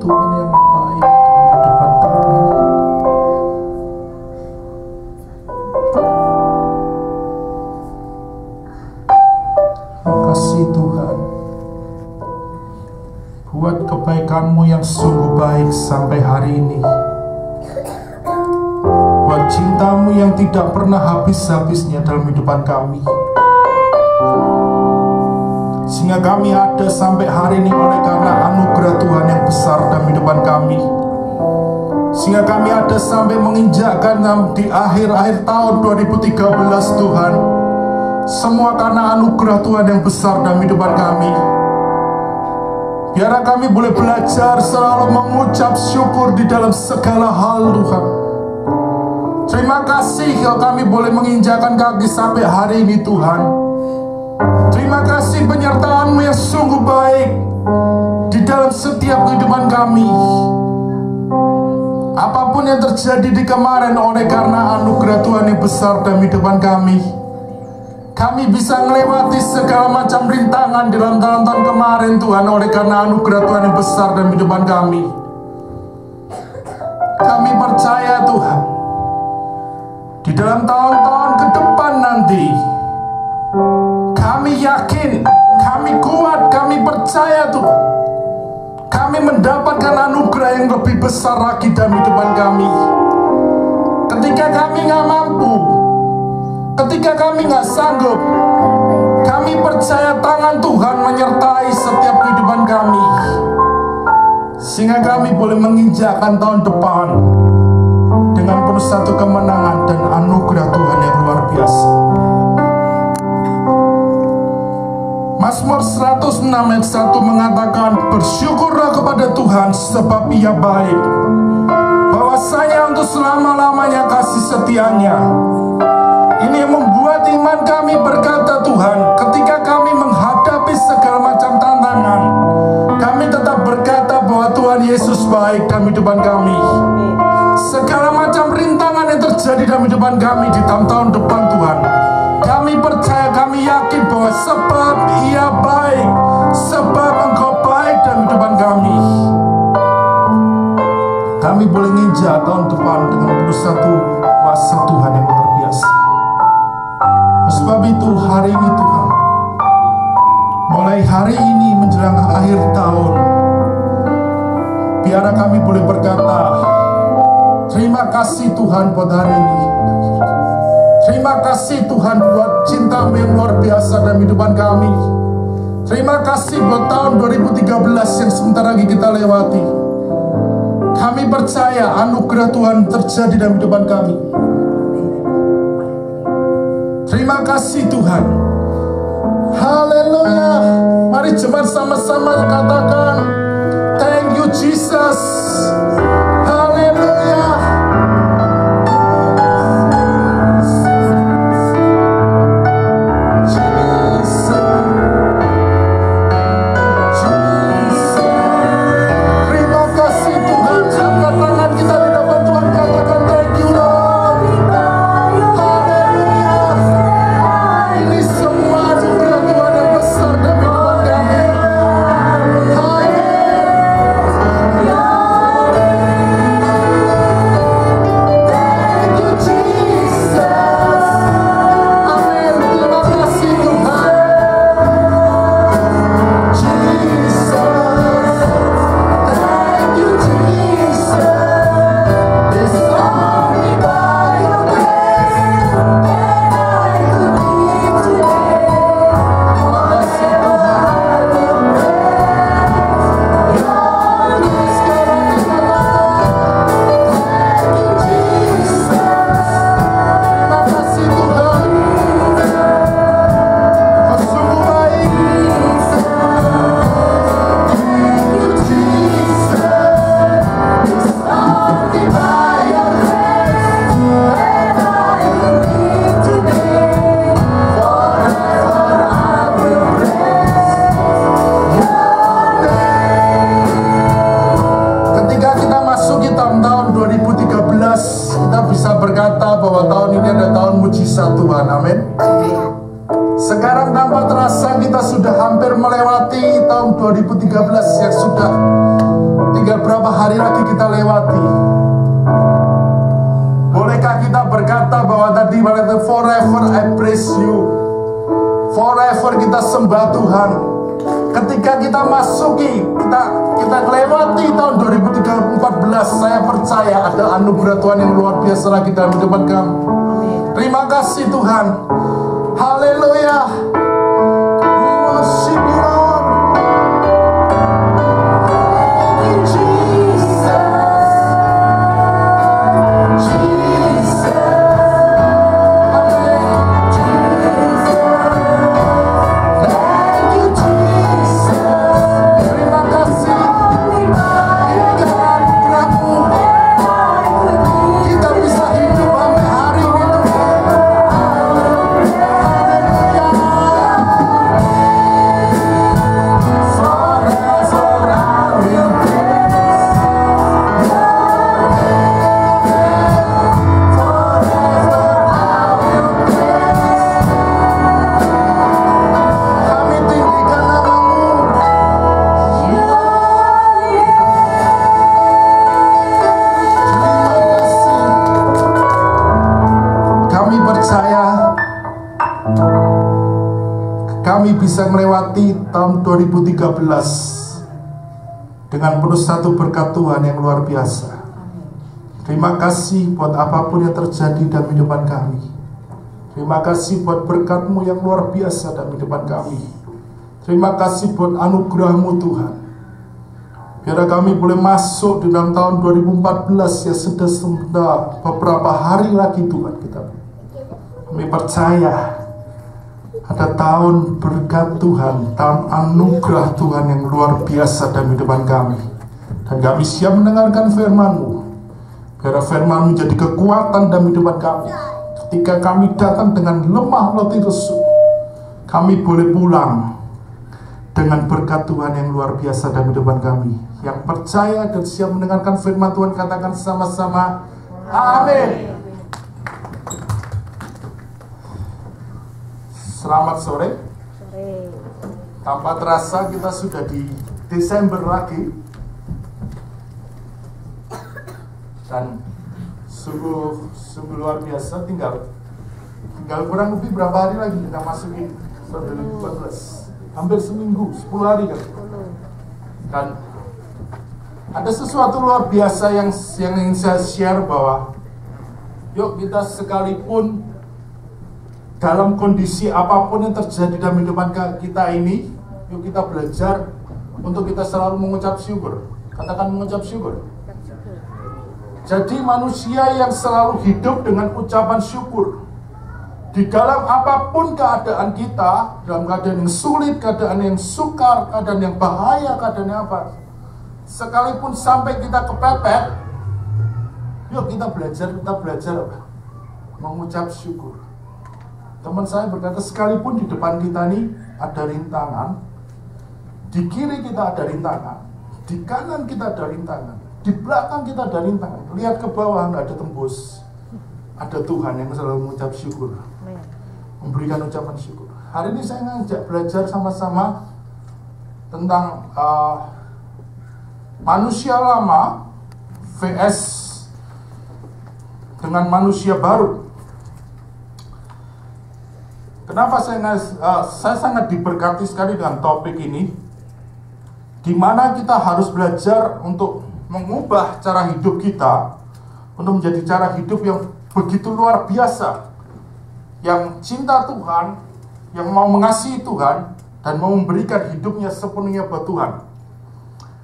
Tuhan yang baik dalam kehidupan kami. Kasih Tuhan buat kebaikan-Mu yang sungguh baik sampai hari ini, buat cinta-Mu yang tidak pernah habis-habisnya dalam kehidupan kami, sehingga kami ada sampai hari ini oleh karena anugerah Tuhan yang besar dalam kehidupan kami, sehingga kami ada sampai menginjakkan di akhir-akhir tahun 2013 Tuhan. Semua karena anugerah Tuhan yang besar dalam kehidupan kami. Biarlah kami boleh belajar selalu mengucap syukur di dalam segala hal Tuhan. Terima kasih kalau kami boleh menginjakkan kaki sampai hari ini Tuhan. Terima kasih penyertaan-Mu yang sungguh baik di dalam setiap kehidupan kami. Apapun yang terjadi di kemarin oleh karena anugerah Tuhan yang besar dalam kehidupan kami, kami bisa melewati segala macam rintangan dalam tahun-tahun kemarin Tuhan oleh karena anugerah Tuhan yang besar dalam kehidupan kami. Kami percaya Tuhan, di dalam tahun-tahun ke depan nanti, kami yakin, kami kuat, kami percaya Tuhan, kami mendapatkan anugerah yang lebih besar lagi dalam kehidupan kami. Ketika kami nggak mampu, ketika kami nggak sanggup, kami percaya tangan Tuhan menyertai setiap kehidupan kami, sehingga kami boleh menginjakkan tahun depan dengan penuh satu kemenangan dan anugerah Tuhan yang luar biasa. Mazmur 106 ayat 1 mengatakan, bersyukurlah kepada Tuhan sebab Ia baik, bahwasanya untuk selama-lamanya kasih setianya. Ini yang membuat iman kami berkata Tuhan, ketika kami menghadapi segala macam tantangan, kami tetap berkata bahwa Tuhan Yesus baik dalam kehidupan kami. Segala macam rintangan yang terjadi dalam kehidupan kami di tahun-tahun depan Tuhan, kami percaya, kami yakin bahwa sebab Ia baik, sebab Engkau baik dalam kehidupan kami, kami boleh nginjak tahun depan dengan penuh satu kuasa Tuhan yang luar biasa. Sebab itu hari ini Tuhan, mulai hari ini menjelang akhir tahun, biarlah kami boleh berkata, terima kasih Tuhan buat hari ini. Terima kasih Tuhan buat cinta-Mu yang luar biasa dalam kehidupan kami. Terima kasih buat tahun 2013 yang sebentar lagi kita lewati. Kami percaya anugerah Tuhan terjadi dalam kehidupan kami. Terima kasih Tuhan. Haleluya. Mari jemaat sama-sama katakan, thank you Jesus. Haleluya. Sekarang tanpa terasa kita sudah hampir melewati tahun 2013 yang sudah tinggal berapa hari lagi kita lewati. Bolehkah kita berkata bahwa tadi forever I praise you, forever kita sembah Tuhan. Ketika kita masuki, kita lewati tahun 2014, saya percaya ada anugerah Tuhan yang luar biasa lagi dalam kehidupan kami. Terima kasih Tuhan. Haleluya. We worship you, Lord. Thank you, Jesus. Jesus. Amen. Jesus. Thank you, Jesus. Terima kasih. Ini karena anugerah-Mu kita bisa hidup sampai hari ini, Tuhan. Kami tinggikan nama-Mu. Terima kasih. Kami percaya kami bisa melewati tahun 2013 dengan penuh satu berkat Tuhan yang luar biasa. Terima kasih buat apapun yang terjadi dalam kehidupan kami. Terima kasih buat berkat-Mu yang luar biasa dalam kehidupan kami. Terima kasih buat anugerah-Mu Tuhan. Biar kami boleh masuk di dalam tahun 2014 yang sudah beberapa hari lagi Tuhan kita. Kami percaya ada tahun berkat Tuhan, tahun anugerah Tuhan yang luar biasa dalam kehidupan kami. Dan kami siap mendengarkan firman-Mu. Biar firman-Mu menjadi kekuatan dalam kehidupan kami. Ketika kami datang dengan lemah letih lesu, kami boleh pulang dengan berkat Tuhan yang luar biasa dalam kehidupan kami. Yang percaya dan siap mendengarkan firman Tuhan, katakan sama-sama amin. Selamat sore. Tanpa terasa kita sudah di Desember lagi. Dan sungguh luar biasa. Tinggal kurang lebih berapa hari lagi kita masukin 2014. Hampir seminggu, 10 hari kan. Dan ada sesuatu luar biasa yang ingin saya share, bahwa yuk kita sekalipun dalam kondisi apapun yang terjadi dalam kehidupan kita ini, yuk kita belajar untuk kita selalu mengucap syukur. Katakan mengucap syukur. Jadi manusia yang selalu hidup dengan ucapan syukur. Di dalam apapun keadaan kita, dalam keadaan yang sulit, keadaan yang sukar, keadaan yang bahaya, keadaan yang apa, sekalipun sampai kita kepepet, yuk kita belajar apa? Mengucap syukur. Teman saya berkata, sekalipun di depan kita nih ada rintangan, di kiri kita ada rintangan, di kanan kita ada rintangan, di belakang kita ada rintangan, lihat ke bawah nggak ada tembus, ada Tuhan yang selalu mengucap syukur, memberikan ucapan syukur. Hari ini saya ngajak belajar sama-sama tentang manusia lama vs dengan manusia baru. Kenapa saya sangat diberkati sekali dengan topik ini, di mana kita harus belajar untuk mengubah cara hidup kita untuk menjadi cara hidup yang begitu luar biasa, yang cinta Tuhan, yang mau mengasihi Tuhan, dan mau memberikan hidupnya sepenuhnya buat Tuhan.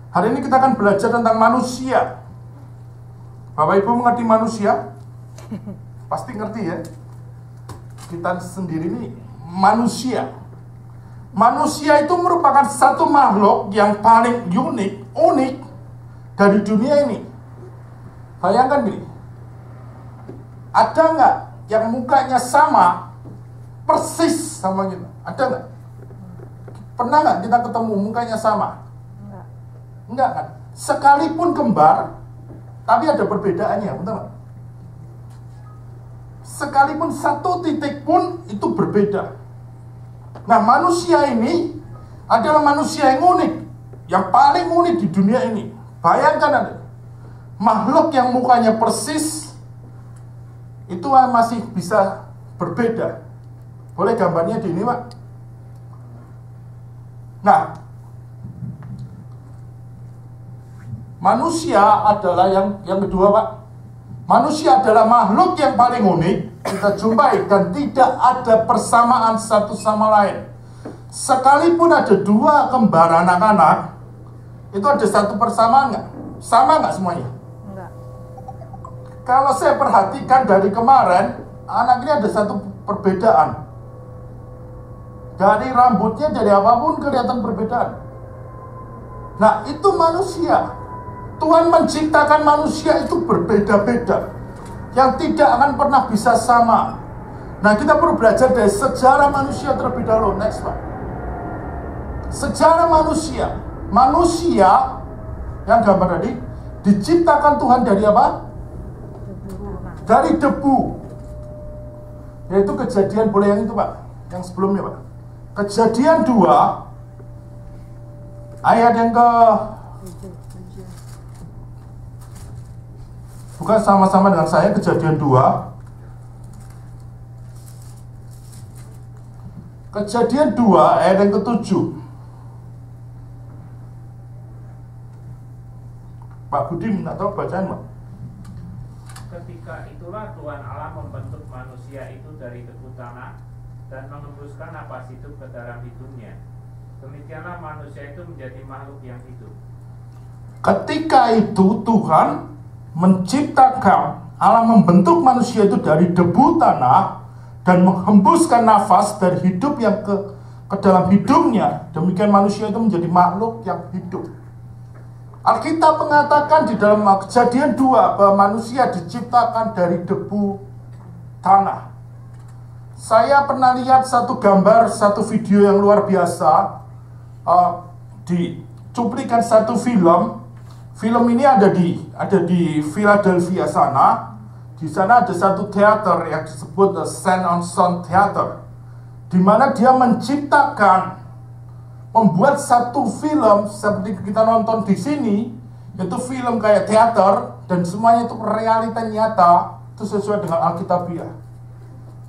Hari ini kita akan belajar tentang manusia. Bapak Ibu mengerti manusia? Pasti ngerti ya. Kita sendiri ini manusia. Manusia itu merupakan satu makhluk yang paling unik dari dunia ini. Bayangkan gini, ada nggak yang mukanya sama, persis sama kita? Ada nggak? Pernah nggak kita ketemu mukanya sama? Enggak kan? Sekalipun kembar, tapi ada perbedaannya, betul nggak? Sekalipun satu titik pun itu berbeda. Nah, manusia ini adalah manusia yang unik, yang paling unik di dunia ini. Bayangkan Anda, makhluk yang mukanya persis itu masih bisa berbeda. Boleh gambarnya di ini, Pak? Nah, manusia adalah yang kedua, Pak. Manusia adalah makhluk yang paling unik kita jumpai dan tidak ada persamaan satu sama lain. Sekalipun ada dua kembar anak-anak, itu ada satu persamaan nggak? Sama nggak semuanya? Enggak. Kalau saya perhatikan dari kemarin, anak ini ada satu perbedaan. Dari rambutnya, dari apapun kelihatan perbedaan. Nah, itu manusia. Tuhan menciptakan manusia itu berbeda-beda, yang tidak akan pernah bisa sama. Nah, kita perlu belajar dari sejarah manusia terlebih dahulu. Next, Pak. Sejarah manusia. Manusia yang gambar tadi diciptakan Tuhan dari apa? Dari debu. Yaitu Kejadian, boleh yang itu, Pak? Yang sebelumnya, Pak. Kejadian 2 ayat yang ke, bukan sama-sama dengan saya, Kejadian 2. Kejadian 2 ayat yang ke-7. Pak Budi minta tolong bacaan, Pak. Ketika itulah Tuhan Allah membentuk manusia itu dari debu tanah dan mengembuskan napas hidup ke dalam hidungnya. Demikianlah manusia itu menjadi makhluk yang hidup. Ketika itu Tuhan menciptakan, Allah membentuk manusia itu dari debu tanah dan menghembuskan nafas dari hidup yang ke dalam hidungnya. Demikian manusia itu menjadi makhluk yang hidup. Alkitab mengatakan di dalam Kejadian 2 bahwa manusia diciptakan dari debu tanah. Saya pernah lihat satu gambar, satu video yang luar biasa. Dicuplikan satu film. Film ini ada di Philadelphia sana. Di sana ada satu teater yang disebut The St. Anselm Theater, di mana dia membuat satu film seperti kita nonton di sini, itu film kayak teater dan semuanya itu realita nyata, itu sesuai dengan Alkitabiah.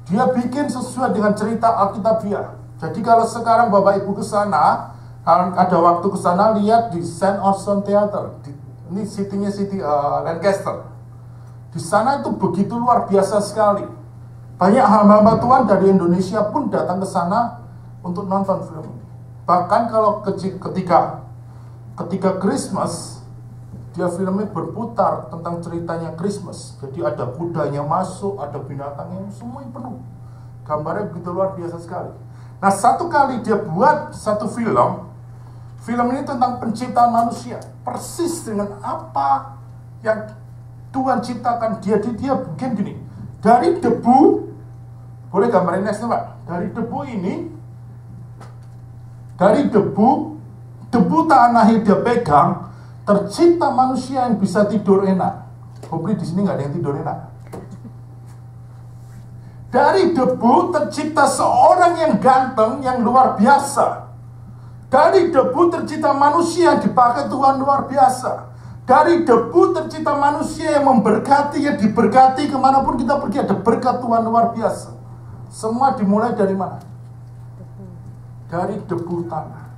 Dia bikin sesuai dengan cerita Alkitabiah. Jadi kalau sekarang Bapak Ibu ke sana, ada waktu ke sana, lihat di St. Anselm Theater. Ini city-nya Lancaster. Di sana itu begitu luar biasa sekali. Banyak hamba-hamba Tuhan dari Indonesia pun datang ke sana untuk nonton film ini. Bahkan kalau ketika Christmas, dia filmnya berputar tentang ceritanya Christmas. Jadi ada kudanya masuk, ada binatangnya, semuanya penuh. Gambarnya begitu luar biasa sekali. Nah, satu kali dia buat satu film ini tentang penciptaan manusia. Persis dengan apa yang Tuhan ciptakan. Dia bikin gini. Dari debu, boleh gambarin next, Pak? Dari debu ini, dari debu tanah yang dia pegang, tercipta manusia yang bisa tidur enak. Hopefully di sini nggak ada yang tidur enak. Dari debu tercipta seorang yang ganteng, yang luar biasa. Dari debu tercipta manusia yang dipakai Tuhan luar biasa. Dari debu tercipta manusia yang memberkati, yang diberkati kemanapun kita pergi, ada berkat Tuhan luar biasa. Semua dimulai dari mana? Dari debu tanah.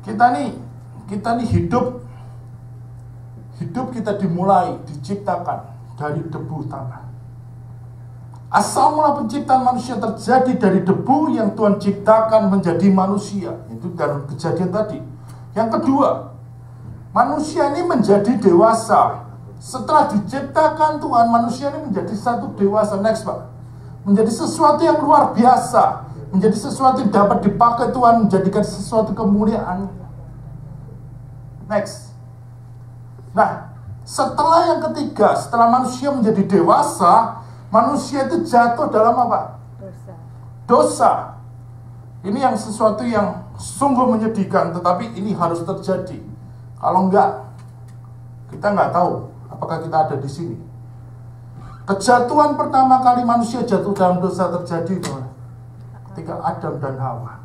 Kita nih hidup kita dimulai, diciptakan dari debu tanah. Asal mula penciptaan manusia terjadi dari debu yang Tuhan ciptakan menjadi manusia. Itu dalam Kejadian tadi. Yang kedua, manusia ini menjadi dewasa. Setelah diciptakan Tuhan, manusia ini menjadi satu dewasa. Next, Pak. Menjadi sesuatu yang luar biasa. Menjadi sesuatu yang dapat dipakai Tuhan, menjadikan sesuatu kemuliaan. Next. Nah, setelah yang ketiga, setelah manusia menjadi dewasa, manusia itu jatuh dalam apa? Dosa. Ini yang sesuatu yang sungguh menyedihkan, tetapi ini harus terjadi. Kalau enggak, kita nggak tahu apakah kita ada di sini. Kejatuhan pertama kali manusia jatuh dalam dosa terjadi ketika Adam dan Hawa.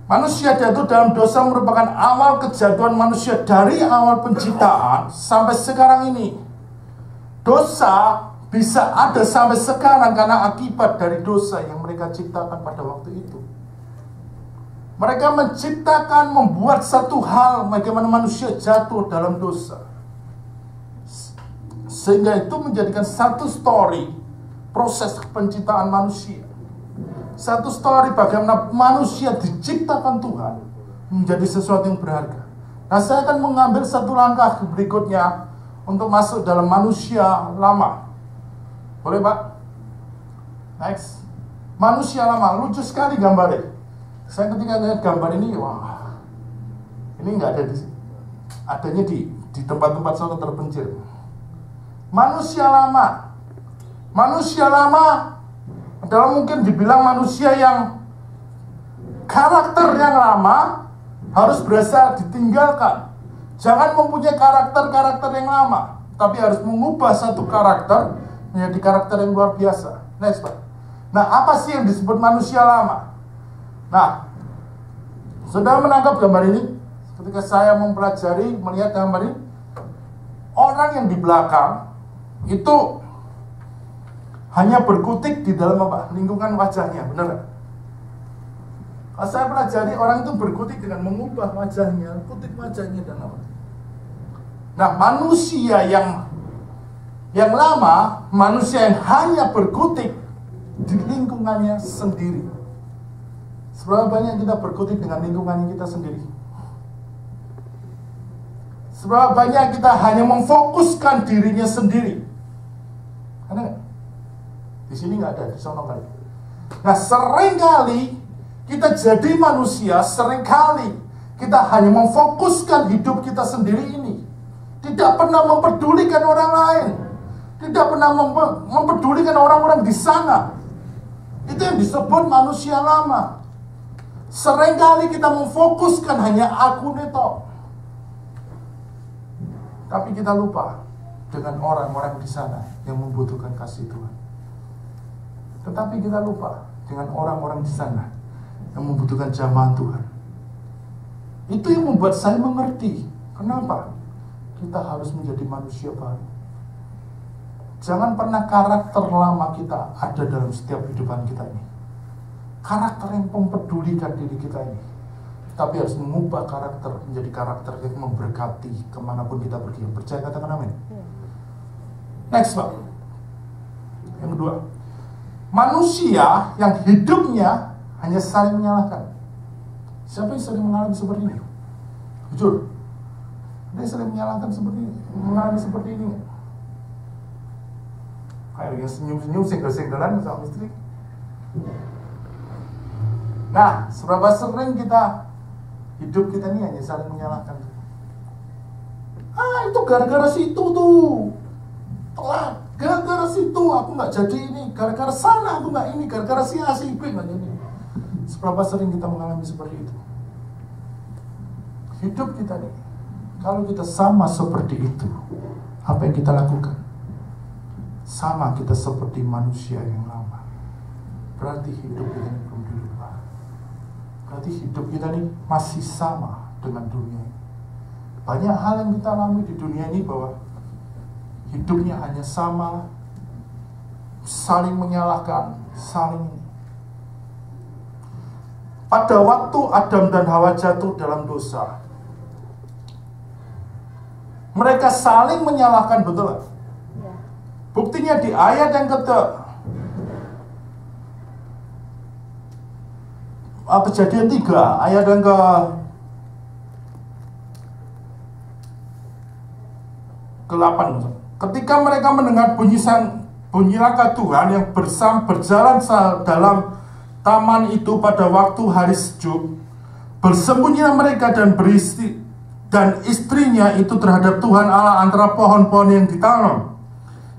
Manusia jatuh dalam dosa merupakan awal kejatuhan manusia dari awal penciptaan sampai sekarang ini. Dosa bisa ada sampai sekarang karena akibat dari dosa yang mereka ciptakan pada waktu itu. Mereka menciptakan, membuat satu hal bagaimana manusia jatuh dalam dosa. Sehingga itu menjadikan satu story proses penciptaan manusia. Satu story bagaimana manusia diciptakan Tuhan menjadi sesuatu yang berharga. Nah, saya akan mengambil satu langkah berikutnya untuk masuk dalam manusia lama. Boleh, Pak? Next. Manusia lama, lucu sekali gambarnya. Saya ketika lihat gambar ini, wah, ini nggak ada di sini. Adanya di tempat-tempat sana terpencil. Manusia lama. Manusia lama adalah mungkin dibilang manusia yang karakter yang lama harus berasa ditinggalkan. Jangan mempunyai karakter-karakter yang lama, tapi harus mengubah satu karakter menjadi karakter yang luar biasa. Next, Pak. Nah, apa sih yang disebut manusia lama? Nah, saudara menangkap gambar ini? Ketika saya mempelajari, melihat gambar ini, orang yang di belakang itu hanya berkutik di dalam apa? Lingkungan wajahnya, benar? Kalau saya pelajari, orang itu berkutik dengan mengubah wajahnya, kutik wajahnya dan apa? Nah, manusia yang lama, manusia yang hanya berkutik di lingkungannya sendiri. Seberapa banyak kita berkutik dengan lingkungan kita sendiri? Seberapa banyak kita hanya memfokuskan dirinya sendiri? Ada? Di sini nggak ada, di sana kali. Nah, seringkali kita jadi manusia, seringkali kita hanya memfokuskan hidup kita sendiri ini. Tidak pernah mempedulikan orang lain. Tidak pernah mempedulikan orang-orang di sana. Itu yang disebut manusia lama. Seringkali kita memfokuskan hanya aku neto. Tapi kita lupa dengan orang-orang di sana yang membutuhkan kasih Tuhan. Tetapi kita lupa dengan orang-orang di sana yang membutuhkan jamahan Tuhan. Itu yang membuat saya mengerti kenapa kita harus menjadi manusia baru. Jangan pernah karakter lama kita ada dalam setiap kehidupan kita ini. Karakter yang mempedulikan diri kita ini. Tapi harus mengubah karakter menjadi karakter yang memberkati kemanapun kita pergi. Percaya, katakan amin. Next, Pak. Yang kedua, manusia yang hidupnya hanya saling menyalahkan. Siapa yang sering mengalami seperti ini? Jujur, dia sering menyalahkan seperti ini, mengalami seperti ini. Kayak yang senyum-senyum, singgah-singgahan sama istri. Nah, seberapa sering kita hidup kita ini hanya saling menyalahkan. Itu gara-gara situ tuh. Telat. Gara-gara situ aku nggak jadi ini. Gara-gara sana aku nggak ini. Gara-gara si A, si B nggak jadi. Seberapa sering kita mengalami seperti itu? Hidup kita nih, kalau kita sama seperti itu, apa yang kita lakukan? Sama kita seperti manusia yang lama. Berarti hidup kita ini belum dirubah. Berarti hidup kita ini masih sama dengan dunia ini. Banyak hal yang kita alami di dunia ini bahwa hidupnya hanya sama, saling menyalahkan, saling. Pada waktu Adam dan Hawa jatuh dalam dosa, mereka saling menyalahkan, betul gak? Ya. Buktinya di ayat yang Kejadian 3, ayat yang ke-8. Ketika mereka mendengar bunyi langkah Tuhan yang berjalan dalam taman itu pada waktu hari sejuk, bersembunyilah mereka dan istrinya itu terhadap Tuhan Allah antara pohon-pohon yang ditanam.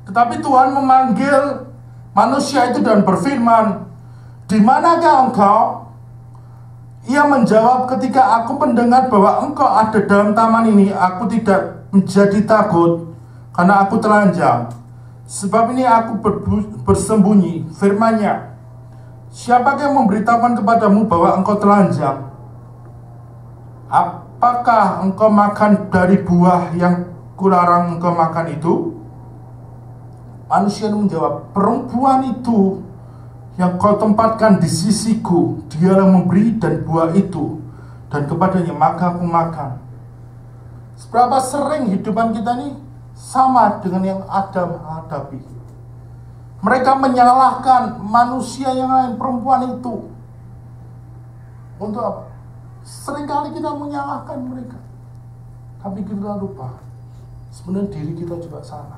Tetapi Tuhan memanggil manusia itu dan berfirman, "Di manakah engkau?" Ia menjawab, "Ketika aku mendengar bahwa engkau ada dalam taman ini, aku tidak menjadi takut karena aku telanjang. Sebab ini aku bersembunyi." Firman-Nya, "Siapakah yang memberitahukan kepadamu bahwa engkau telanjang? apakah engkau makan dari buah yang kularang engkau makan itu? Manusia menjawab, perempuan itu yang kau tempatkan di sisiku, dialah memberi dan buah itu, dan kepadanya maka aku makan. Seberapa sering hidupan kita ini sama dengan yang Adam hadapi. Mereka menyalahkan manusia yang lain, perempuan itu. Untuk apa? Seringkali kita menyalahkan mereka, tapi kita lupa sebenarnya diri kita juga salah.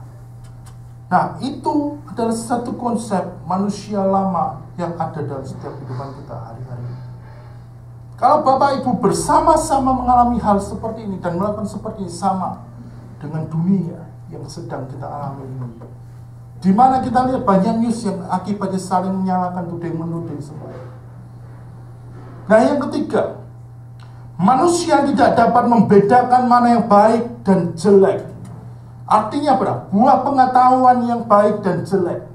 Nah, itu adalah satu konsep manusia lama yang ada dalam setiap kehidupan kita hari-hari ini. Kalau Bapak Ibu bersama-sama mengalami hal seperti ini dan melakukan seperti ini sama dengan dunia yang sedang kita alami ini, di mana kita lihat banyak news yang akibatnya saling menyalahkan, tuding-menuding semua. Nah, yang ketiga, manusia tidak dapat membedakan mana yang baik dan jelek. Artinya berapa? Buah pengetahuan yang baik dan jelek.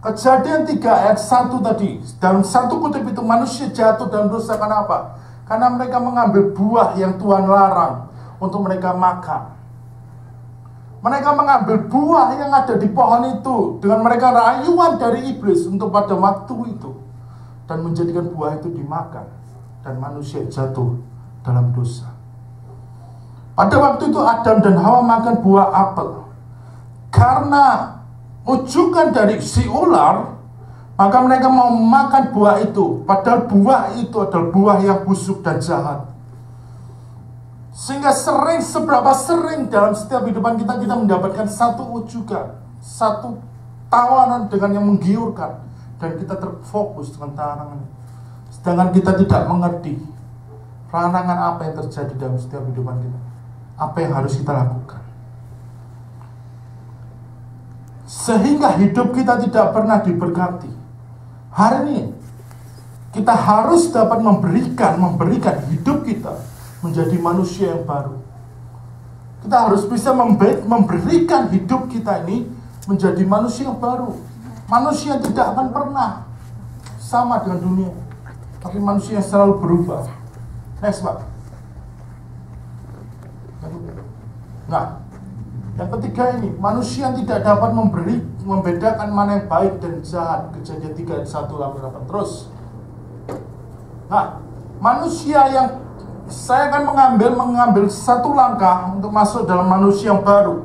Kejadian 3 ayat 1 tadi, dalam satu kutip itu manusia jatuh dalam dosa karena apa? Karena mereka mengambil buah yang Tuhan larang untuk mereka makan. Mereka mengambil buah yang ada di pohon itu dengan mereka rayuan dari iblis untuk pada waktu itu, dan menjadikan buah itu dimakan, dan manusia jatuh dalam dosa. Pada waktu itu Adam dan Hawa makan buah apel. Karena ujukan dari si ular, maka mereka mau makan buah itu. Padahal buah itu adalah buah yang busuk dan jahat. Sehingga seberapa sering dalam setiap kehidupan kita mendapatkan satu ujukan, satu tawanan dengan yang menggiurkan, dan kita terfokus dengan tawanan. Sedangkan kita tidak mengerti rancangan apa yang terjadi dalam setiap kehidupan kita. Apa yang harus kita lakukan sehingga hidup kita tidak pernah diberkati. Hari ini kita harus dapat memberikan hidup kita menjadi manusia yang baru. Kita harus bisa memberikan hidup kita ini menjadi manusia yang baru. Manusia yang tidak akan pernah sama dengan dunia, tapi manusia yang selalu berubah. Next, Pak. Nah, yang ketiga ini, manusia yang tidak dapat membedakan mana yang baik dan jahat. Kejadian 3 ayat 1-8 terus. Nah, manusia yang saya akan mengambil satu langkah untuk masuk dalam manusia yang baru.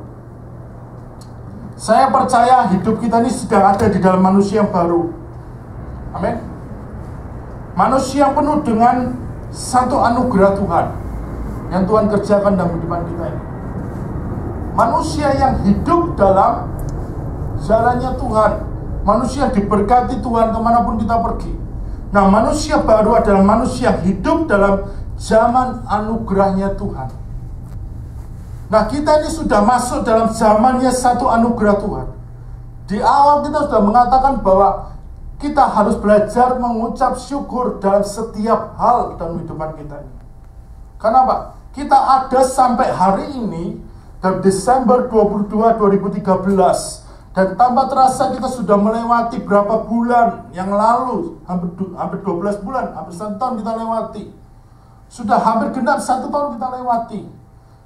Saya percaya hidup kita ini sedang ada di dalam manusia yang baru. Amin. Manusia yang penuh dengan satu anugerah Tuhan yang Tuhan kerjakan dalam kehidupan kita ini. Manusia yang hidup dalam jalannya Tuhan, manusia yang diberkati Tuhan kemanapun kita pergi. Nah, manusia baru adalah manusia yang hidup dalam zaman anugerahnya Tuhan. Nah, kita ini sudah masuk dalam zamannya satu anugerah Tuhan. Di awal kita sudah mengatakan bahwa kita harus belajar mengucap syukur dalam setiap hal dalam kehidupan kita ini. Kenapa? Kita ada sampai hari ini, dan Desember 22, 2013, dan tanpa terasa kita sudah melewati berapa bulan yang lalu, hampir 12 bulan, hampir 1 tahun kita lewati. Sudah hampir genap 1 tahun kita lewati.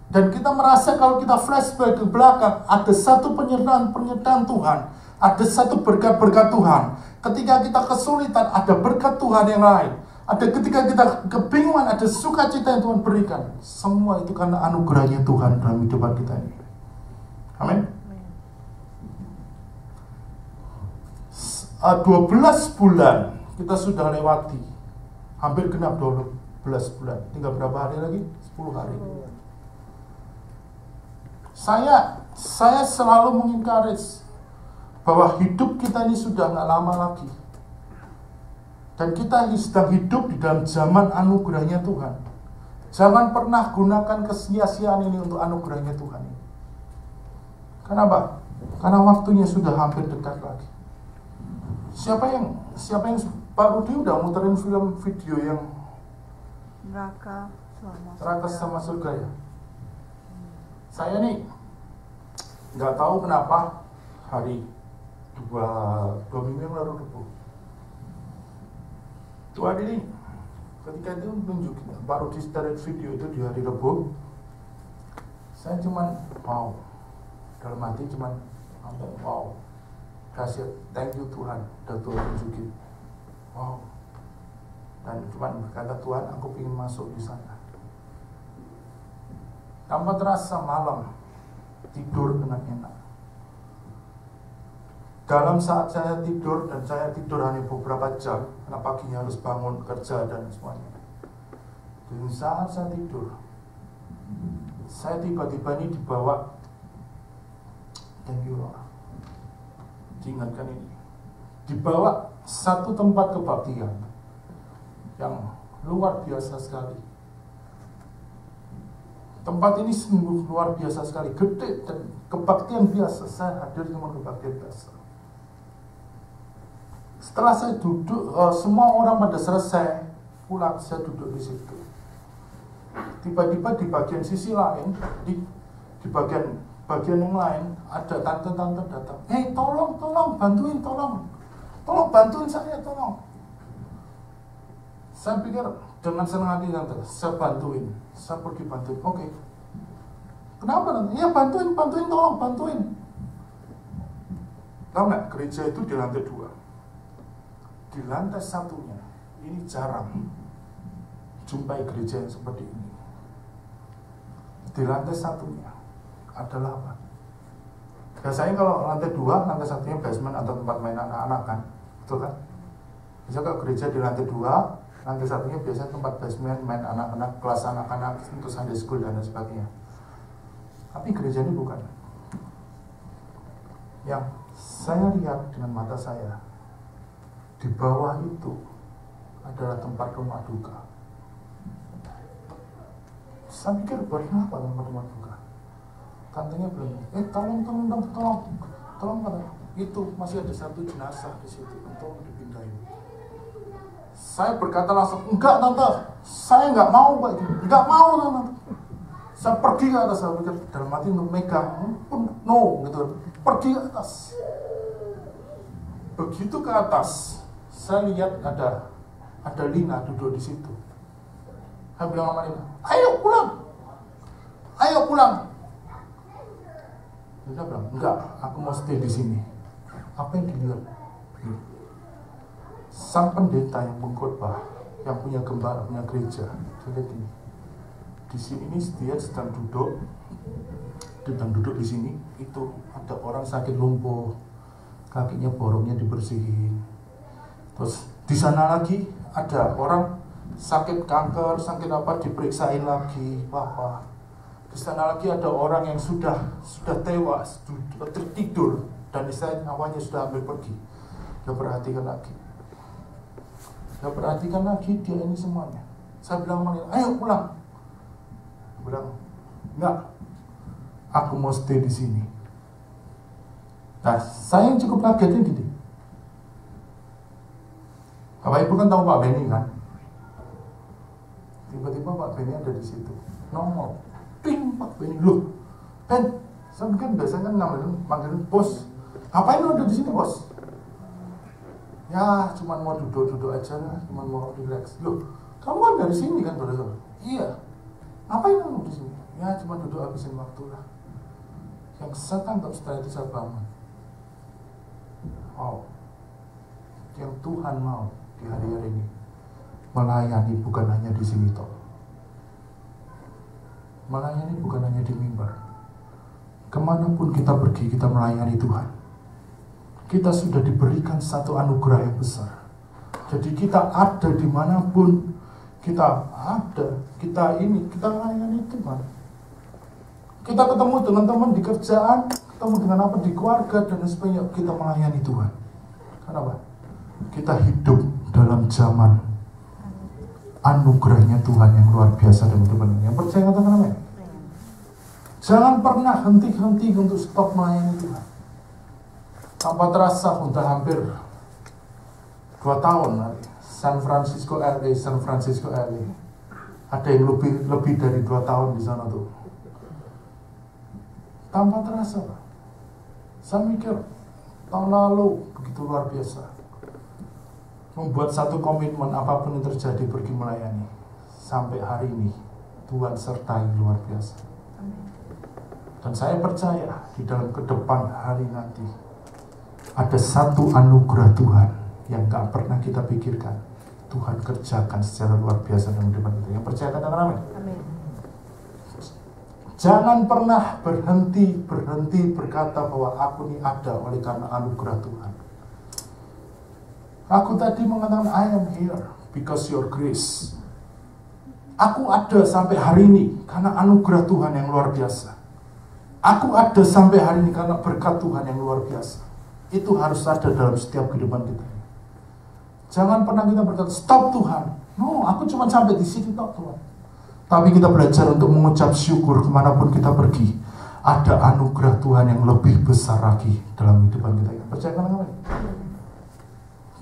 Dan kita merasa kalau kita flashback ke belakang, ada satu penyertaan Tuhan, ada satu berkat-berkat Tuhan. Ketika kita kesulitan, ada berkat Tuhan yang lain. Ada ketika kita kebingungan, ada sukacita yang Tuhan berikan. Semua itu karena anugerahnya Tuhan dalam kehidupan kita ini. Amin. 12 bulan kita sudah lewati. Hampir genap 12 bulan. Tinggal berapa hari lagi? 10 hari. Saya selalu mengencourage bahwa hidup kita ini sudah gak lama lagi. Dan kita sedang hidup di dalam zaman anugerahnya Tuhan. Jangan pernah gunakan kesia-siaan ini untuk anugerahnya Tuhan. Kenapa? Karena waktunya sudah hampir dekat lagi. Siapa yang Pak Rudi udah muterin film video yang Neraka sama surga ya? Saya nih nggak tahu kenapa hari dua minggu yang lalu Tuhan ini Ketika itu nunjukin baru di start video itu di hari Rabu, saya cuman wow, dalam hati cuman wow, kasih thank you Tuhan, udah Tuhan tunjukin, wow. Dan cuman kata Tuhan, aku ingin masuk di sana. Tanpa terasa malam tidur dengan enak. Dalam saat saya tidur, dan saya tidur hanya beberapa jam, karena paginya harus bangun kerja dan semuanya. Di saat saya tidur, saya tiba-tiba ini dibawa, thank you Lord, diingatkan ini, dibawa satu tempat kebaktian yang luar biasa sekali. Tempat ini sungguh luar biasa sekali, gede dan kebaktian biasa. Saya hadir cuma kebaktian biasa. Setelah saya duduk, semua orang pada selesai pulang, saya duduk di situ. Tiba-tiba di bagian sisi lain, di bagian yang lain, ada tante-tante datang. Hei, tolong, bantuin, tolong bantuin saya, tolong. Saya pikir dengan senang hati tante, saya bantuin, saya pergi bantuin. Oke. Kenapa tante? Ya bantuin, tolong bantuin. Tahu nggak, gereja itu di lantai 2. Di lantai satunya, ini jarang jumpai gereja yang seperti ini. Di lantai satunya adalah apa? Biasanya kalau lantai 2, lantai satunya basement atau tempat main anak-anak kan, betul kan? Bisa kalau gereja di lantai 2, lantai satunya biasanya tempat basement main anak-anak, kelas anak-anak untuk Sunday school dan sebagainya. Tapi gereja ini bukan. Yang saya lihat dengan mata saya, di bawah itu adalah tempat rumah duka. Saya pikir buat apa tempat rumah duka? Tantenya bilang, tolong kata, itu masih ada satu jenazah di situ, tolong dipindahin. Saya berkata langsung, enggak tante, saya enggak mau Pak, enggak mau tante. Saya pergi ke atas, saya pikir dalam hati untuk megang, no gitu, pergi ke atas. Begitu ke atas, saya lihat ada Lina duduk di situ. Saya bilang sama Lina, ayo pulang. Lina bilang, enggak, aku mau stay di sini. Apa yang dilihat? Sang pendeta yang mengkhotbah, yang punya gembala, punya gereja, jadi di sini dia sedang duduk di sini. Itu ada orang sakit lumpuh, kakinya boroknya dibersihin. Terus di sana lagi ada orang sakit kanker, sakit apa, diperiksain lagi, apa. Di sana lagi ada orang yang sudah tewas, tertidur, dan istilahnya nyawanya sudah hampir pergi. Dia perhatikan lagi dia ini semuanya. Saya bilang sama dia, ayo pulang. Dia bilang, enggak, aku mau stay di sini. Nah, saya yang cukup kagetnya gini. Bapak Ibu kan tahu Pak Benny kan? Tiba-tiba Pak Benny ada di situ. Nongol, ping, Pak Benny, loh, Ben, saya kan biasanya manggilin bos. Ngapain lu ada di sini bos? Ya, cuma mau duduk aja lah, cuma mau relax. Loh, kamu kan dari sini kan, saudara? Iya. Ngapain kamu di sini? Ya, cuma duduk habisin waktu lah. Yang saya tangkap setelah itu saya bangun. Wow. Yang Tuhan mau di hari-hari ini melayani bukan hanya di sini toh. Melayani bukan hanya di mimbar. Kemanapun kita pergi, kita melayani Tuhan. Kita sudah diberikan satu anugerah yang besar. Jadi kita ada dimanapun kita ada, kita melayani Tuhan. Kita ketemu dengan teman di kerjaan, ketemu dengan apa di keluarga dan sebagainya, kita melayani Tuhan. Kenapa? Kita hidup dalam zaman anugerahnya Tuhan yang luar biasa dan benar-benar. Yang percaya katakan amin. Jangan pernah henti-henti untuk stop melayani Tuhan. Tanpa terasa sudah hampir 2 tahun San Francisco LA. Ada yang lebih dari 2 tahun di sana tuh. Tanpa terasa, Pak. Saya mikir tahun lalu begitu luar biasa. membuat satu komitmen, apapun yang terjadi pergi melayani. Sampai hari ini Tuhan sertai luar biasa. Dan saya percaya di dalam kedepan hari nanti ada satu anugerah Tuhan yang gak pernah kita pikirkan. Tuhan kerjakan secara luar biasa dalam kehidupan kita. Yang percaya katakan amin. Jangan pernah berhenti berkata bahwa aku ini ada oleh karena anugerah Tuhan. Aku tadi mengatakan I am here because your grace. Aku ada sampai hari ini karena anugerah Tuhan yang luar biasa. Aku ada sampai hari ini karena berkat Tuhan yang luar biasa. Itu harus ada dalam setiap kehidupan kita. Jangan pernah kita berkata, stop Tuhan. No, aku cuma sampai di sini toh Tuhan. Tapi kita belajar untuk mengucap syukur kemanapun kita pergi. Ada anugerah Tuhan yang lebih besar lagi dalam kehidupan kita. Percaya kan?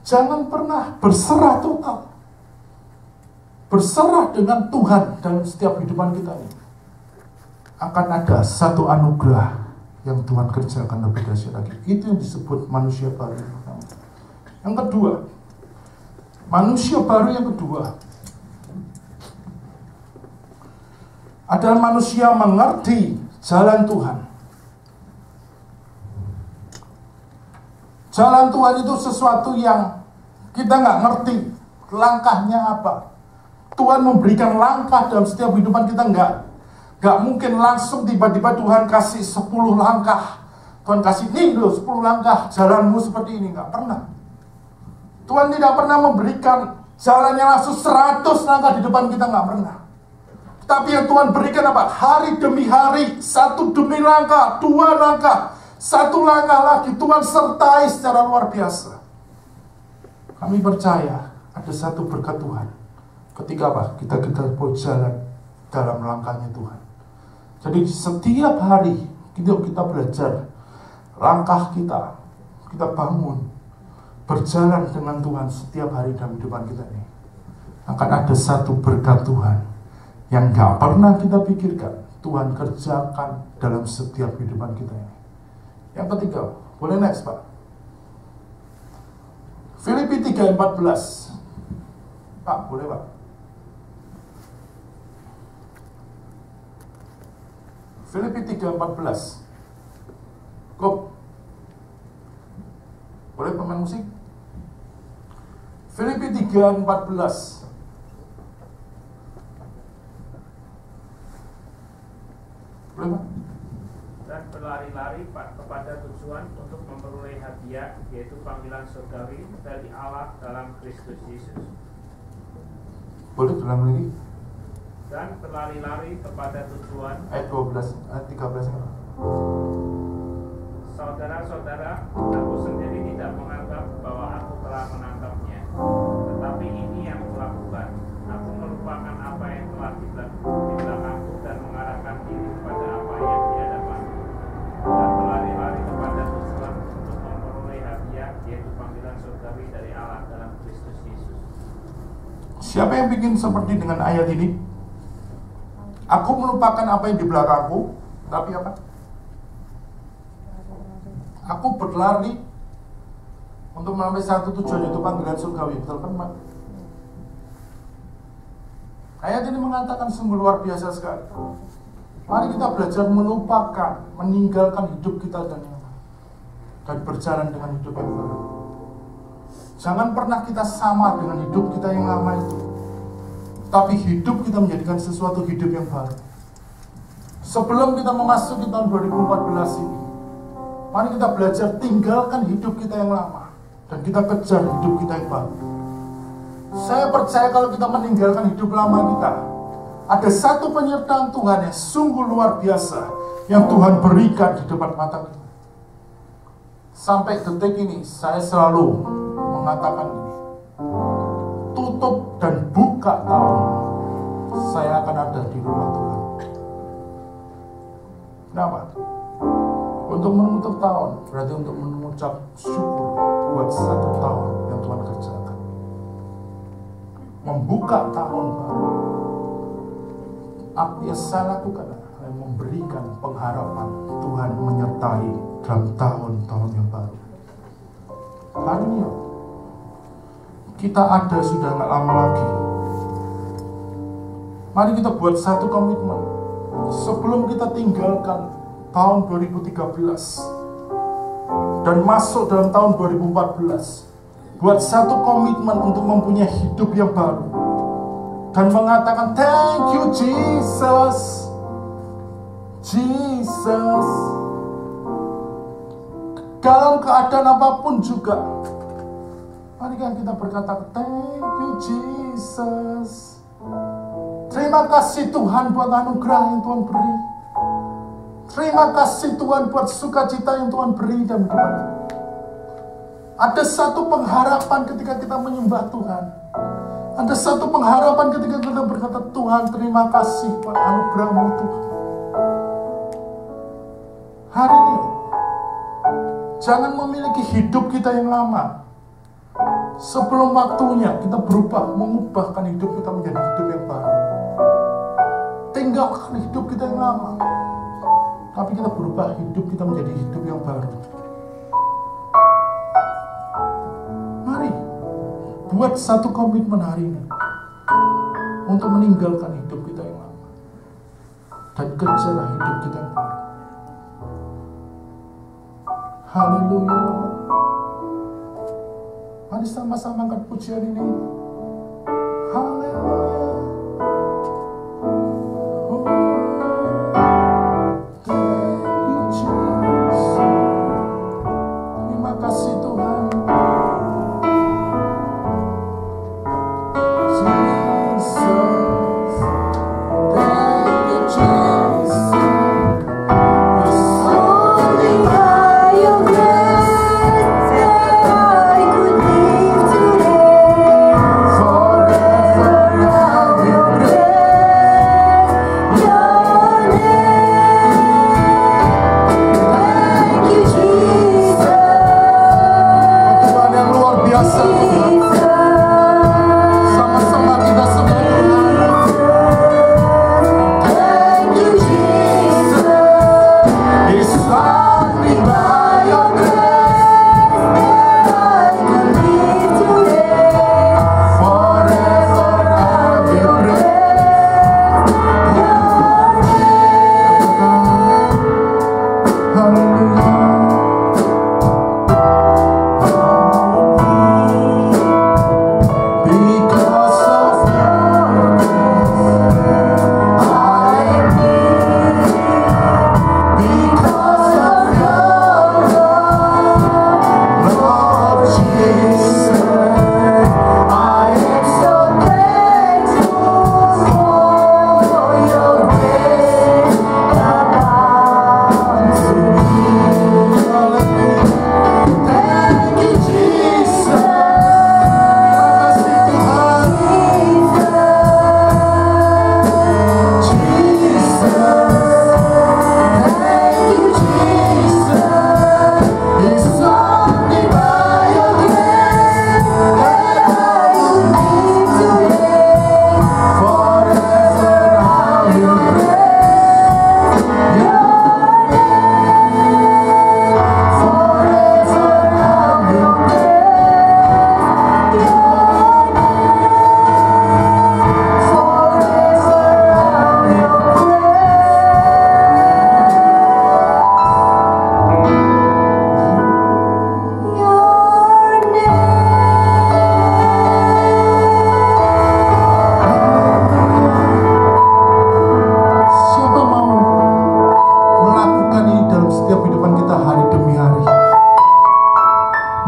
Jangan pernah berserah total. Berserah dengan Tuhan dalam setiap kehidupan kita ini. Akan ada satu anugerah yang Tuhan kerjakan lebih dahsyat lagi. Itu yang disebut manusia baru. Yang kedua, manusia baru yang kedua adalah manusia mengerti jalan Tuhan. Jalan Tuhan itu sesuatu yang kita nggak ngerti langkahnya apa. Tuhan memberikan langkah dalam setiap kehidupan kita, nggak mungkin langsung tiba-tiba Tuhan kasih 10 langkah. Tuhan kasih nih loh 10 langkah jalanmu seperti ini, nggak pernah. Tuhan tidak pernah memberikan jalannya langsung 100 langkah di depan kita, nggak pernah. Tapi yang Tuhan berikan apa? Hari demi hari, 1 demi langkah, 2 langkah, 1 langkah lagi Tuhan sertai secara luar biasa. Kami percaya ada satu berkat Tuhan. Ketika apa? Kita berjalan dalam langkahnya Tuhan. Jadi setiap hari kita belajar langkah kita bangun berjalan dengan Tuhan setiap hari dalam kehidupan kita ini. Akan ada satu berkat Tuhan yang gak pernah kita pikirkan Tuhan kerjakan dalam setiap kehidupan kita ini. Yang ketiga, boleh next Pak? Filipi 3:14. Pak, boleh Pak? Filipi 3:14. Go. Boleh pemain musik? Filipi 3:14. Boleh Pak? Dan berlari-lari kepada tujuan untuk memperoleh hadiah, yaitu panggilan surgawi dari Allah dalam Kristus Yesus. Boleh ulang lagi? Dan berlari-lari kepada tujuan. Ayat 12, ayat 13. Saudara-saudara, aku sendiri tidak menganggap bahwa aku telah menangkapnya, tetapi ini yang kulakukan. Aku melupakan apa yang telah di belakangku dan mengarahkan diri kepada apa yang di hadapanku, dan berlari-lari kepada tujuan untuk memperoleh hadiah, yaitu panggilan surgawi dari Allah dalam Kristus Yesus. Siapa yang bikin seperti dengan ayat ini? Aku melupakan apa yang di belakangku, tapi apa? Aku berlari untuk mencapai satu tujuan, yaitu panggilan surgawi. Betul kan, Pak? Ayat ini mengatakan sungguh luar biasa sekali. Mari kita belajar melupakan, meninggalkan hidup kita dan berjalan dengan hidup yang baru. Jangan pernah kita sama dengan hidup kita yang lama itu. Tapi hidup kita menjadikan sesuatu hidup yang baru. Sebelum kita memasuki tahun 2014 ini, mari kita belajar tinggalkan hidup kita yang lama dan kita kejar hidup kita yang baru. Saya percaya kalau kita meninggalkan hidup lama kita, ada satu penyertaan Tuhan yang sungguh luar biasa yang Tuhan berikan di depan mata kita. Sampai detik ini saya selalu mengatakan ini, tutup dan buka tahun, saya akan ada di rumah Tuhan. Kenapa? Untuk menutup tahun berarti untuk mengucap syukur buat satu tahun yang Tuhan kerjakan. Membuka tahun baru. Apa yang saya lakukan adalah memberikan pengharapan Tuhan menyertai dalam tahun-tahun yang baru. Hari ini kita ada sudah nggak lama lagi. Mari kita buat satu komitmen sebelum kita tinggalkan tahun 2013 dan masuk dalam tahun 2014. Buat satu komitmen untuk mempunyai hidup yang baru dan mengatakan thank you Jesus. Jesus. Dalam keadaan apapun juga, mari kan kita berkata thank you Jesus. Terima kasih Tuhan buat anugerah yang Tuhan beri. Terima kasih Tuhan buat sukacita yang Tuhan beri dalam hidup kita. Ada satu pengharapan ketika kita menyembah Tuhan. Ada satu pengharapan ketika kita berkata Tuhan terima kasih buat anugerah-Mu Tuhan. Hari ini jangan memiliki hidup kita yang lama. Sebelum waktunya kita berubah, mengubahkan hidup kita menjadi hidup yang baru. Tinggalkan hidup kita yang lama, tapi kita berubah hidup kita menjadi hidup yang baru. Mari buat satu komitmen hari ini untuk meninggalkan hidup kita yang lama dan kejarlah hidup kita yang baru. Haleluya. Mari sama-sama angkat pujian ini. Haleluya.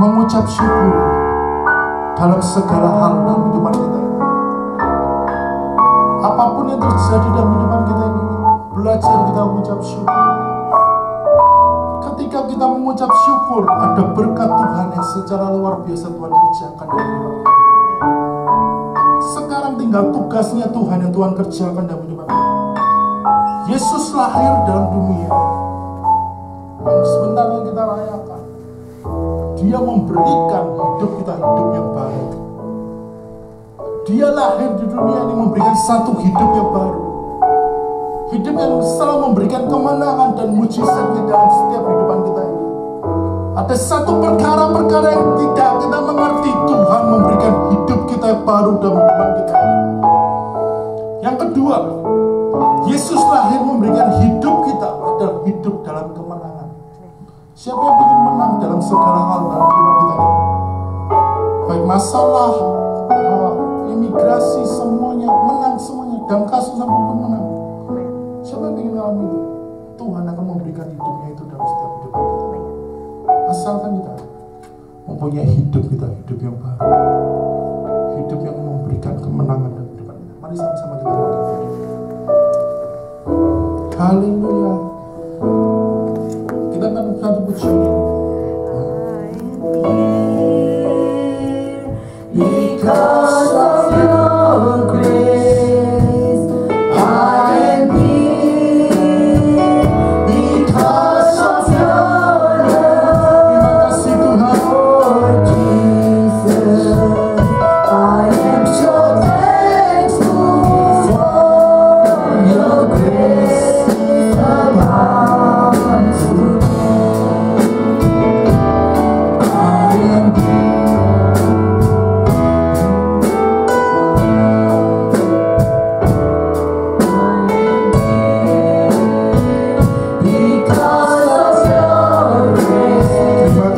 Mengucap syukur dalam segala hal dalam kehidupan kita ini. Apapun yang terjadi dalam kehidupan kita ini, belajar kita mengucap syukur. Ketika kita mengucap syukur, ada berkat Tuhan yang secara luar biasa Tuhan kerjakan dalam kehidupan kita. Sekarang tinggal tugasnya Tuhan yang Tuhan kerjakan dalam kehidupan kita. Yesus lahir dalam dunia yang sebentar lagi kita rayakan. Dia memberikan hidup kita hidup yang baru. Dia lahir di dunia ini memberikan satu hidup yang baru. Hidup yang selalu memberikan kemenangan dan mujizatnya dalam setiap kehidupan kita ini. Ada satu perkara-perkara yang tidak kita mengerti. Tuhan memberikan hidup kita yang baru dalam kehidupan kita. Yang kedua, Yesus lahir memberikan hidup kita adalah hidup dalam kemenangan. Siapa yang ingin menang dalam segala hal dalam kehidupan kita ini? Baik masalah, imigrasi, semuanya menang semuanya. Dalam kasus apapun menang. Siapa yang ingin mengalami itu? Tuhan akan memberikan hidupnya itu dalam setiap kehidupan kita. Asalkan kita mempunyai hidup kita, hidup yang baru, hidup yang memberikan kemenangan dalam kehidupan kita. Mari sama-sama kita bangkit. Haleluya. Kita akan satu pujian ini. Because of your grace, I am here. Because of your love, Lord Jesus, I am so thankful for your grace abounds to me. I am here.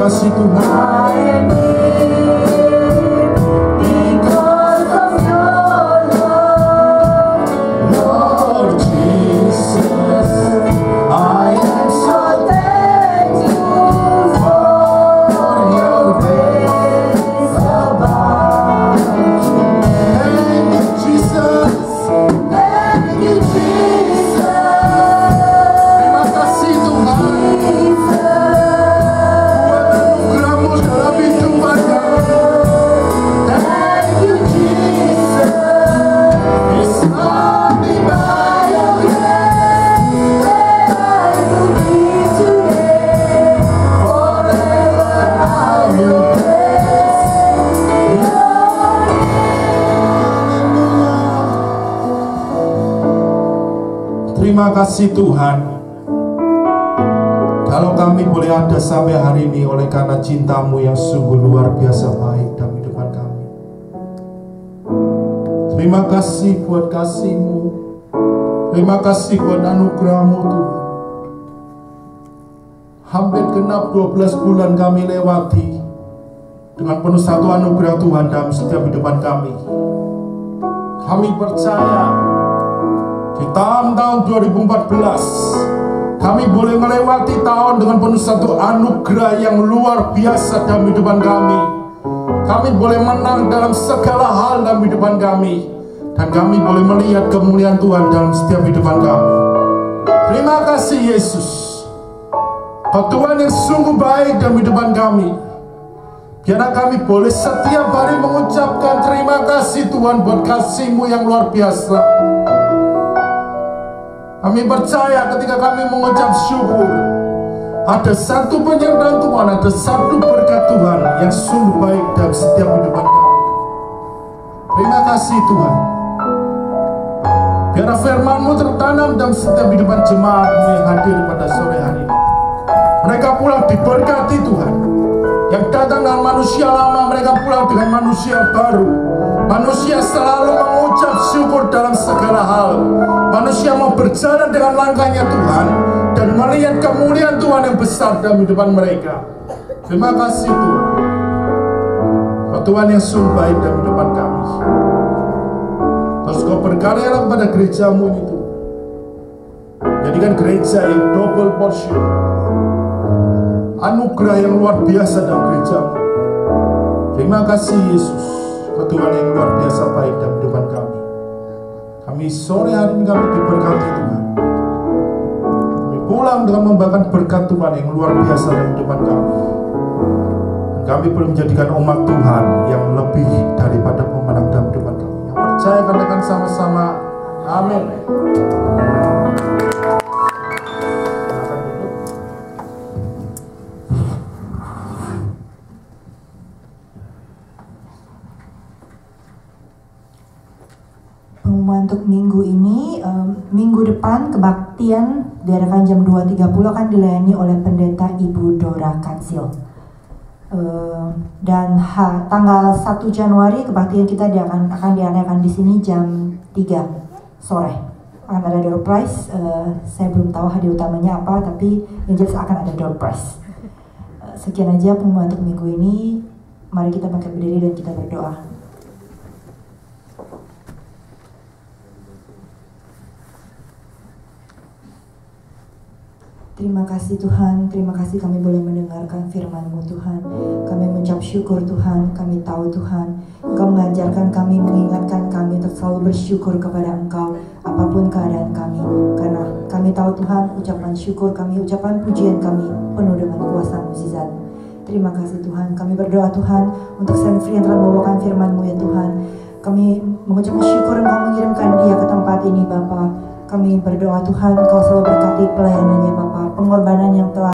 Kasih Tuhan. I am here because of your love, Lord Jesus. I am so thankful for your grace abounds. Thank you, Jesus. Thank you, Jesus. Terima kasih Tuhan. Anugerahmu dalam hidupan kami. Thank you, Jesus. It's only by your Where I will be today, forever I will praise your name. Terima kasih Tuhan. Kalau kami boleh ada sampai hari ini oleh karena cinta-Mu yang sungguh luar biasa baik dalam kehidupan kami. Terima kasih buat kasih-Mu. Terima kasih buat anugerah-Mu Tuhan. Hampir genap 12 bulan kami lewati dengan penuh satu anugerah Tuhan dalam setiap kehidupan kami. Kami percaya di tahun-tahun 2014 kami boleh melewati tahun dengan penuh satu anugerah yang luar biasa dalam kehidupan kami. Kami boleh menang dalam segala hal dalam kehidupan kami. Dan kami boleh melihat kemuliaan Tuhan dalam setiap kehidupan kami. Terima kasih Yesus. Kau Tuhan yang sungguh baik dalam kehidupan kami. Biarlah kami boleh setiap hari mengucapkan terima kasih Tuhan buat kasih-Mu yang luar biasa. Kami percaya ketika kami mengucap syukur, ada satu penyertaan Tuhan, ada satu berkat Tuhan yang sungguh baik dalam setiap kehidupan kami. Terima kasih Tuhan. Biarlah firman-Mu tertanam dalam setiap kehidupan jemaat-Mu yang hadir pada sore hari ini. Mereka pulang diberkati Tuhan. Yang datang dengan manusia lama, mereka pulang dengan manusia baru. Manusia selalu mengucap syukur dalam segala hal. Manusia mau berjalan dengan langkahnya Tuhan dan melihat kemuliaan Tuhan yang besar dalam kehidupan mereka. Terima kasih Tuhan. Tuhan yang sungguh baik dalam kehidupan kami. Terus Kau berkaryalah pada gereja-Mu itu. Jadikan gereja yang double portion, anugerah yang luar biasa dalam gereja-Mu. Terima kasih Yesus, Tuhan yang luar biasa baik dalam kehidupan kami. Kami sore hari ini kami diberkati Tuhan. Kami pulang dengan membawakan berkat Tuhan yang luar biasa dalam kehidupan kami. Dan kami belum menjadikan umat Tuhan yang lebih daripada pemenang dalam kehidupan kami. Yang percaya katakan sama-sama, amin. Pengumuman untuk minggu ini, minggu depan kebaktian diadakan jam 2.30 akan dilayani oleh pendeta Ibu Dora Kansil. Dan tanggal 1 Januari kebaktian kita akan diadakan di sini jam 3 sore. Akan ada door prize. Saya belum tahu hadiah utamanya apa, tapi yang jelas akan ada door prize. Sekian aja pengumuman untuk minggu ini. Mari kita bangkit berdiri dan kita berdoa. Terima kasih Tuhan, terima kasih kami boleh mendengarkan firman-Mu Tuhan. Kami mengucap syukur Tuhan, kami tahu Tuhan, Engkau mengajarkan kami, mengingatkan kami untuk selalu bersyukur kepada Engkau apapun keadaan kami. Karena kami tahu Tuhan, ucapan syukur kami, ucapan pujian kami penuh dengan kuasa mukjizat. Terima kasih Tuhan, kami berdoa Tuhan untuk Sanfri yang telah membawakan firman-Mu ya Tuhan. Kami mengucapkan syukur Engkau mengirimkan dia ke tempat ini Bapa. Kami berdoa Tuhan, Engkau selalu berkati pelayanannya Bapa, pengorbanan yang telah